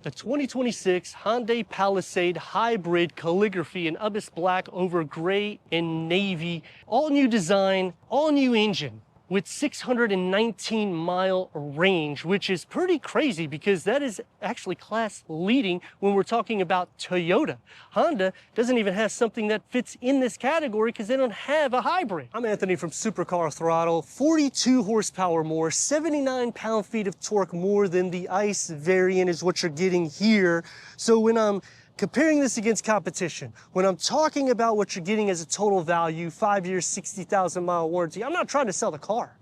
The 2026 Hyundai Palisade Hybrid Calligraphy in Abyss Black over gray and navy. All new design, all new engine with 619-mile range, which is pretty crazy because that is actually class leading when we're talking about Toyota. Honda doesn't even have something that fits in this category because they don't have a hybrid. I'm Anthony from Supercar Throttle. 42 horsepower more, 79 pound-feet of torque more than the ICE variant is what you're getting here. So when I'm comparing this against competition, when I'm talking about what you're getting as a total value, 5 years, 60,000 mile warranty, I'm not trying to sell the car.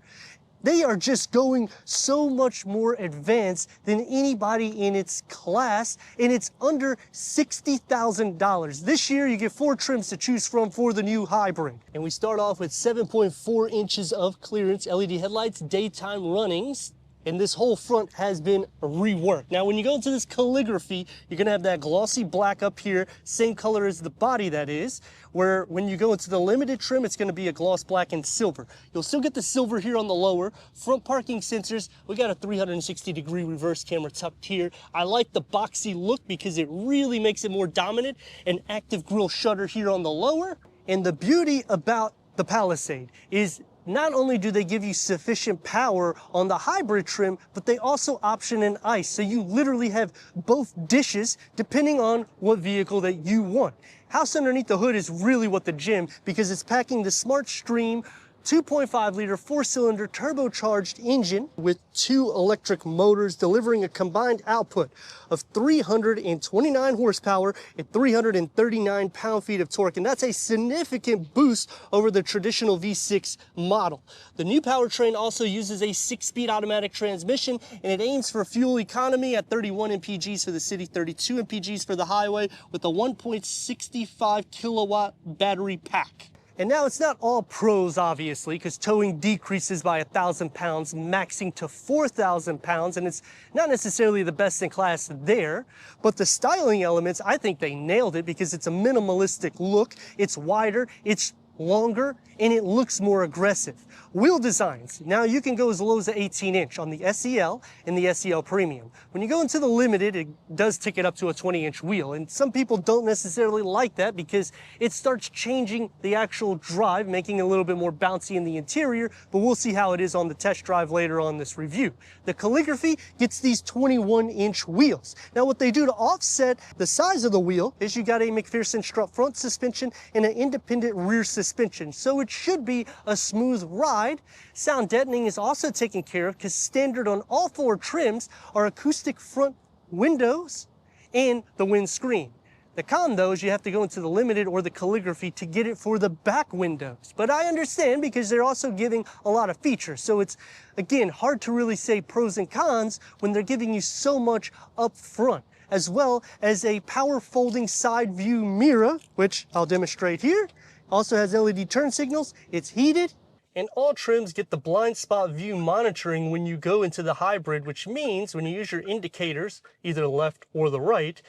They are just going so much more advanced than anybody in its class, and it's under $60,000. This year, you get 4 trims to choose from for the new hybrid. And we start off with 7.4 inches of clearance, LED headlights, daytime runnings, and this whole front has been reworked. Now, when you go into this calligraphy, you're gonna have that glossy black up here, same color as the body that is, where when you go into the limited trim, it's gonna be a gloss black and silver. You'll still get the silver here on the lower. Front parking sensors, we got a 360-degree reverse camera tucked here. I like the boxy look because it really makes it more dominant. An active grille shutter here on the lower. And the beauty about the Palisade is not only do they give you sufficient power on the hybrid trim, but they also option an ICE. So you literally have both dishes depending on what vehicle that you want. House underneath the hood is really what the gem, because it's packing the Smart Stream 2.5 liter 4-cylinder turbocharged engine with 2 electric motors, delivering a combined output of 329 horsepower and 339 pound-feet of torque. And that's a significant boost over the traditional V6 model. The new powertrain also uses a 6-speed automatic transmission, and it aims for fuel economy at 31 mpgs for the city, 32 mpgs for the highway, with a 1.65 kilowatt battery pack. And now it's not all pros, obviously, because towing decreases by 1,000 pounds, maxing to 4,000 pounds, and it's not necessarily the best in class there. But the styling elements, I think they nailed it because it's a minimalistic look, it's wider, it's longer, and it looks more aggressive. Wheel designs. Now you can go as low as an 18-inch on the SEL and the SEL Premium. When you go into the Limited, it does tick it up to a 20-inch wheel, and some people don't necessarily like that because it starts changing the actual drive, making it a little bit more bouncy in the interior, but we'll see how it is on the test drive later on this review. The Calligraphy gets these 21-inch wheels. Now what they do to offset the size of the wheel is you got a McPherson strut front suspension and an independent rear suspension, so it should be a smooth ride. Sound deadening is also taken care of because standard on all 4 trims are acoustic front windows and the windscreen. The con, though, is you have to go into the Limited or the Calligraphy to get it for the back windows. But I understand because they're also giving a lot of features. So it's, again, hard to really say pros and cons when they're giving you so much up front, as well as a power folding side view mirror, which I'll demonstrate here. Also has LED turn signals, it's heated, and all trims get the blind spot view monitoring when you go into the hybrid, which means when you use your indicators, either the left or the right,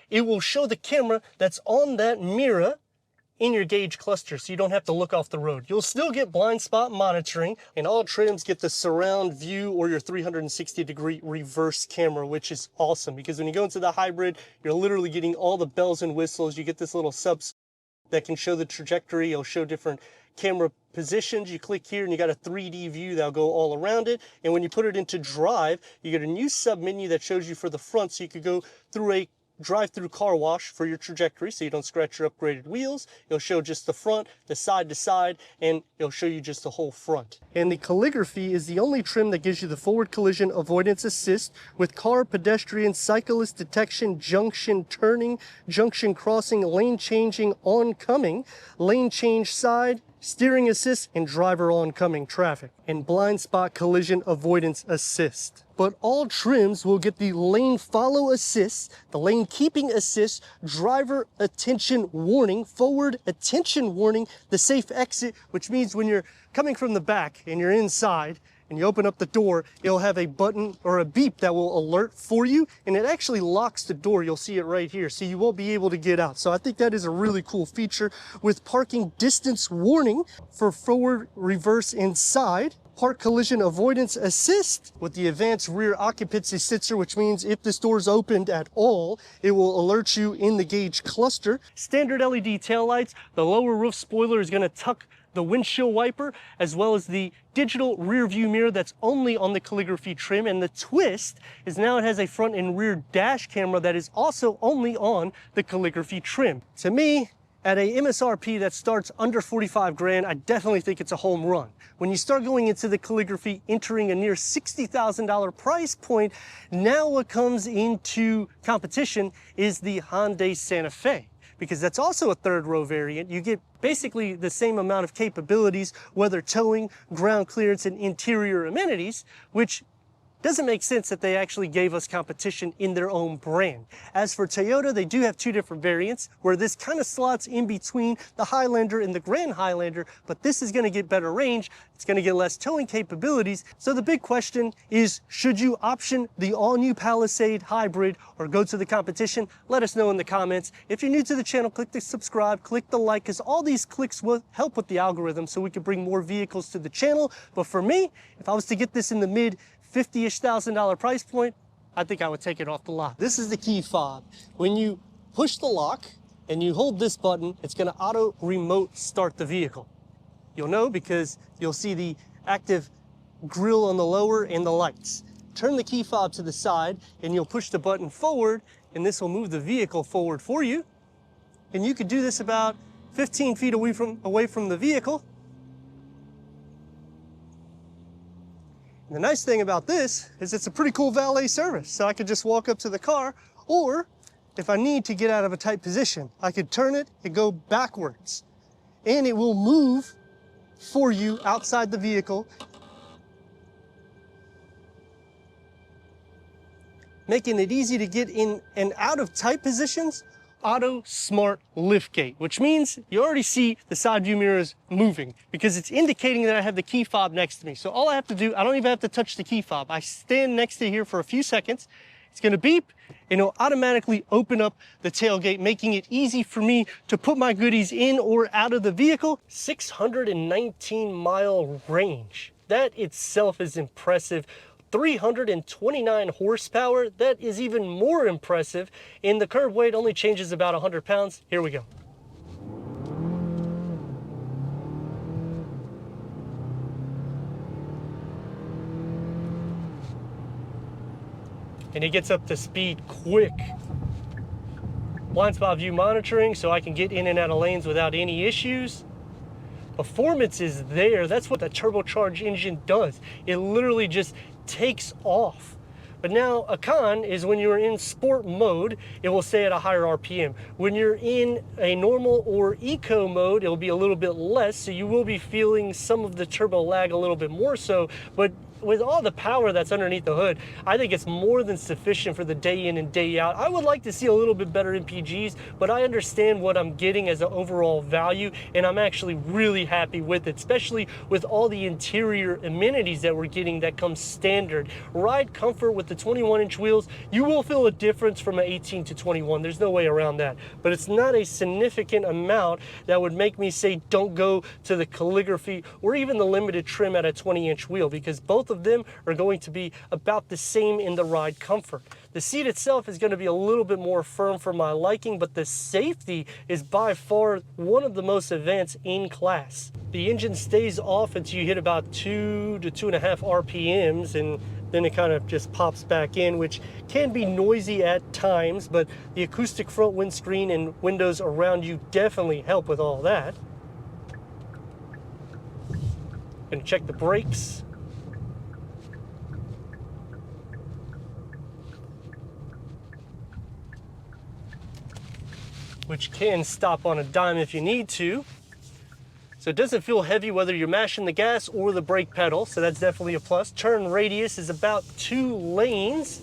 it will show the camera that's on that mirror in your gauge cluster, so you don't have to look off the road. You'll still get blind spot monitoring, and all trims get the surround view or your 360-degree reverse camera, which is awesome because when you go into the hybrid, you're literally getting all the bells and whistles. You get this little that can show the trajectory. It'll show different camera positions. You click here and you got a 3D view that'll go all around it. And when you put it into drive, you get a new sub menu that shows you for the front, so you could go through a drive-through car wash for your trajectory so you don't scratch your upgraded wheels. It'll show just the front, the side to side, and it'll show you just the whole front. And the Calligraphy is the only trim that gives you the forward collision avoidance assist with car, pedestrian, cyclist detection, junction turning, junction crossing, lane changing, oncoming, lane change side, steering assist, and driver oncoming traffic, and blind spot collision avoidance assist. But all trims will get the lane follow assist, the lane keeping assist, driver attention warning, forward attention warning, the safe exit, which means when you're coming from the back and you're inside and you open up the door, it'll have a button or a beep that will alert for you, and it actually locks the door. You'll see it right here, so you won't be able to get out. So I think that is a really cool feature with parking distance warning for forward, reverse, and side. Park collision avoidance assist with the advanced rear occupancy sensor, which means if this door is opened at all, it will alert you in the gauge cluster. Standard LED taillights. The lower roof spoiler is going to tuck the windshield wiper, as well as the digital rear view mirror that's only on the Calligraphy trim. And the twist is now it has a front and rear dash camera that is also only on the Calligraphy trim. To me, at a MSRP that starts under 45 grand, I definitely think it's a home run. When you start going into the Calligraphy, entering a near $60,000 price point, now what comes into competition is the Hyundai Santa Fe, because that's also a third row variant. You get basically the same amount of capabilities, whether towing, ground clearance, and interior amenities, which doesn't make sense that they actually gave us competition in their own brand. As for Toyota, they do have two different variants where this kind of slots in between the Highlander and the Grand Highlander, but this is going to get better range. It's going to get less towing capabilities. So the big question is, should you option the all-new Palisade hybrid or go to the competition? Let us know in the comments. If you're new to the channel, click the subscribe, click the like, because all these clicks will help with the algorithm so we can bring more vehicles to the channel. But for me, if I was to get this in the mid $50-ish thousand price point, I think I would take it off the lot. This is the key fob. When you push the lock and you hold this button, it's going to auto remote start the vehicle. You'll know because you'll see the active grille on the lower and the lights. Turn the key fob to the side and you'll push the button forward, and this will move the vehicle forward for you. And you could do this about 15 feet away from the vehicle. The nice thing about this is it's a pretty cool valet service. So I could just walk up to the car, or if I need to get out of a tight position, I could turn it and go backwards. And it will move for you outside the vehicle, making it easy to get in and out of tight positions. Auto Smart Liftgate, which means you already see the side view mirrors moving because it's indicating that I have the key fob next to me. So all I have to do, I don't even have to touch the key fob. I stand next to here for a few seconds. It's going to beep and it'll automatically open up the tailgate, making it easy for me to put my goodies in or out of the vehicle. 619-mile range. That itself is impressive. 329 horsepower, that is even more impressive. And the curb weight only changes about 100 pounds. Here we go. And it gets up to speed quick. Blind spot view monitoring, so I can get in and out of lanes without any issues. Performance is there. That's what the turbocharged engine does. It literally just takes off. But now a con is when you're in sport mode, it will stay at a higher RPM. When you're in a normal or eco mode, it'll be a little bit less, so you will be feeling some of the turbo lag a little bit more so, but with all the power that's underneath the hood, I think it's more than sufficient for the day in and day out. I would like to see a little bit better MPGs, but I understand what I'm getting as an overall value, and I'm actually really happy with it, especially with all the interior amenities that we're getting that come standard. Ride comfort with the 21-inch wheels, you will feel a difference from an 18 to 21. There's no way around that, but it's not a significant amount that would make me say don't go to the Calligraphy or even the limited trim at a 20-inch wheel, because both of them are going to be about the same in the ride comfort. The seat itself is going to be a little bit more firm for my liking, but the safety is by far one of the most advanced in class. The engine stays off until you hit about 2 to 2.5 RPMs, and then it kind of just pops back in, which can be noisy at times, but the acoustic front windscreen and windows around you definitely help with all that. Gonna check the brakes. Which can stop on a dime if you need to. So it doesn't feel heavy whether you're mashing the gas or the brake pedal, so that's definitely a plus. Turn radius is about 2 lanes.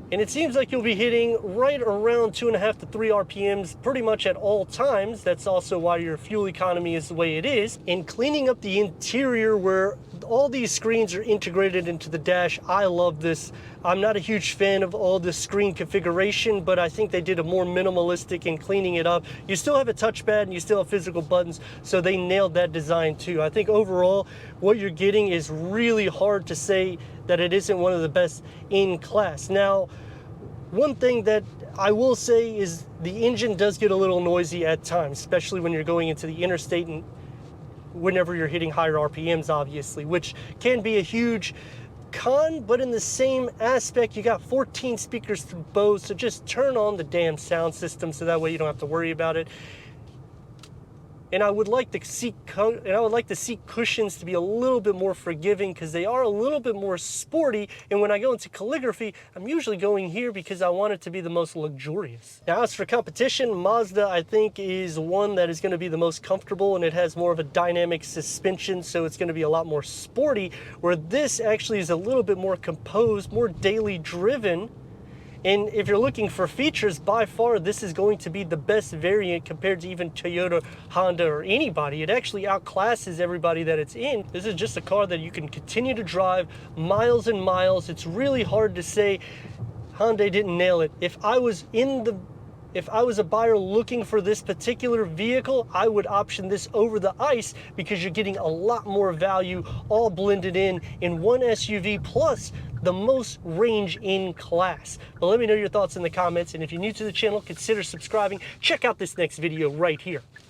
And it seems like you'll be hitting right around 2.5 to 3 RPMs pretty much at all times. That's also why your fuel economy is the way it is. And cleaning up the interior where all these screens are integrated into the dash, I love this. I'm not a huge fan of all this screen configuration, but I think they did a more minimalistic in cleaning it up. You still have a touchpad and you still have physical buttons, so they nailed that design too. I think overall, what you're getting is really hard to say that it isn't one of the best in class. Now, one thing that I will say is the engine does get a little noisy at times, especially when you're going into the interstate and whenever you're hitting higher RPMs, obviously, which can be a huge con, but in the same aspect, you got 14 speakers through Bose, so just turn on the damn sound system so that way you don't have to worry about it. And I would like the seat cushions to be a little bit more forgiving because they are a little bit more sporty. And when I go into calligraphy, I'm usually going here because I want it to be the most luxurious. Now, as for competition, Mazda, I think, is one that is going to be the most comfortable, and it has more of a dynamic suspension, so it's going to be a lot more sporty, where this actually is a little bit more composed, more daily driven. And if you're looking for features, by far, this is going to be the best variant compared to even Toyota, Honda, or anybody. It actually outclasses everybody that it's in. This is just a car that you can continue to drive miles and miles. It's really hard to say Hyundai didn't nail it. If I was a buyer looking for this particular vehicle, I would option this over the ICE because you're getting a lot more value all blended in one SUV, plus the most range in class. But let me know your thoughts in the comments, and if you're new to the channel, consider subscribing. Check out this next video right here.